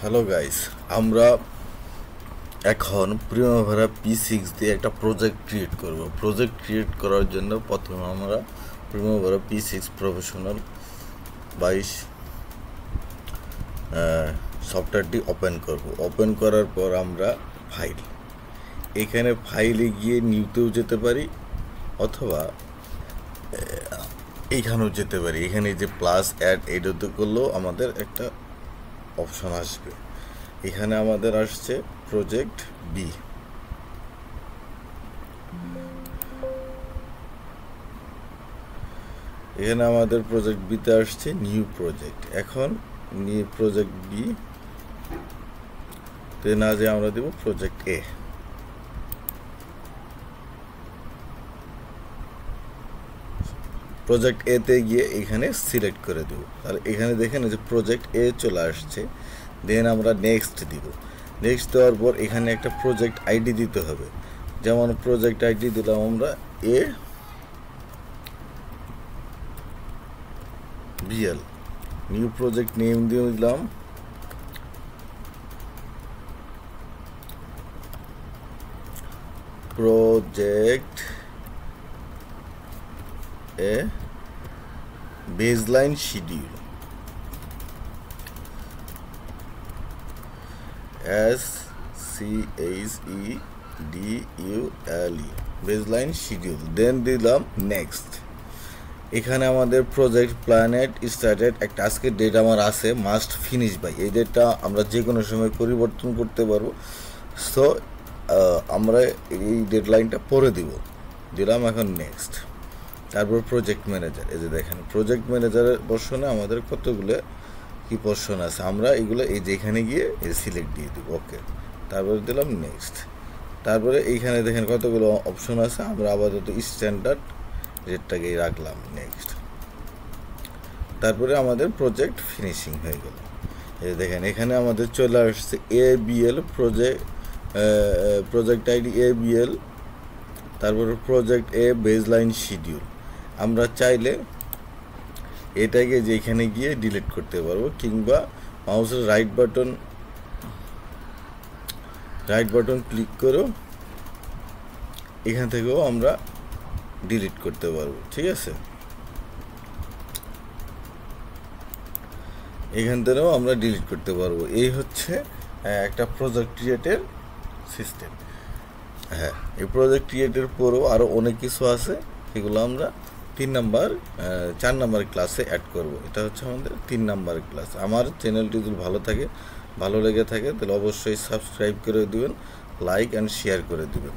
Hello guys, আমরা এখন প্রিমাভেরা P6 দিয়ে একটা প্রজেক্ট ক্রিয়েট করব। প্রজেক্ট ক্রিয়েট করার জন্য প্রথমে আমরা প্রিমাভেরা P6 প্রফেশনাল 22 সফটওয়্যারটি ওপেন করব। ওপেন করার পর আমরা এখানে ফাইলে গিয়ে নিউতেও যেতে পারি অথবা এইখানেও যেতে পারি। এখানে যে প্লাস অ্যাড এটাতে করলেও আমাদের একটা অপশন আসবে। এখানে আমাদের আসছে প্রজেক্ট বি। এখানে আমাদের প্রজেক্ট বিতে আসছে নিউ প্রজেক্ট। এখন নিউ প্রজেক্ট বি তে না যে আমরা দেব প্রজেক্ট এ। প্রজেক্ট এ তে গিয়ে এখানে সিলেক্ট করে দেব। আর এখানে দেখেন যে প্রজেক্ট এ চলে আসছে। দেন আমরা নেক্সট দিব। নেক্সট দেওয়ার পর এখানে একটা প্রজেক্ট আইডি দিতে হবে। যেমন প্রজেক্ট আইডি দিলাম আমরা A BL. New project name দিয়ে দিলাম project A baseline schedule SCHEDULE baseline schedule. Then দিলাম নেক্সট। এখানে আমাদের প্রজেক্ট প্ল্যানেট স্টার্টেড একটা আজকের ডেট আমার আছে মাস্ট ফিনিশ বাই। এই ডেটটা আমরা যে কোনো সময় পরিবর্তন করতে পারবো। সো আমরা এই ডেডলাইনটা পরে দিলাম এখন নেক্সট। তারপর প্রজেক্ট ম্যানেজার। এই যে দেখেন প্রজেক্ট ম্যানেজারের পোর্শনে আমাদের কতগুলো কি পোর্শন আছে, আমরা এগুলো এই যে এখানে গিয়ে এই সিলেক্ট দিয়ে দিব। ওকে, তারপরে দিলাম নেক্সট। তারপরে এইখানে দেখেন কতগুলো অপশন আছে, আমরা আপাতত স্ট্যান্ডার্ড রেটটাকে রাখলাম নেক্সট। তারপরে আমাদের প্রজেক্ট ফিনিশিং হয়ে গেল। এই দেখেন এখানে আমাদের চলে আসছে ABL প্রজেক্ট আইডি ABL, তারপরে প্রজেক্ট এ বেসলাইন শিডিউল। আমরা চাইলে এটাকে যে এখানে গিয়ে ডিলিট করতে পারবো, কিংবা মাউসের রাইট বাটন ক্লিক করেও এখান থেকেও আমরা ডিলিট করতে পারবো। ঠিক আছে, এখান থেকেও আমরা ডিলিট করতে পারবো। এই হচ্ছে একটা প্রজেক্ট ক্রিয়েটের সিস্টেম। হ্যাঁ, এই প্রজেক্ট ক্রিয়েটের পরেও আরও অনেক কিছু আছে, এগুলো আমরা 4 নাম্বার ক্লাসে অ্যাড করব। এটা হচ্ছে আমাদের 3 নাম্বার ক্লাস। আমার চ্যানেলটি যদি ভালো লেগে থাকে তাহলে অবশ্যই সাবস্ক্রাইব করে দিবেন, লাইক অ্যান্ড শেয়ার করে দিবেন।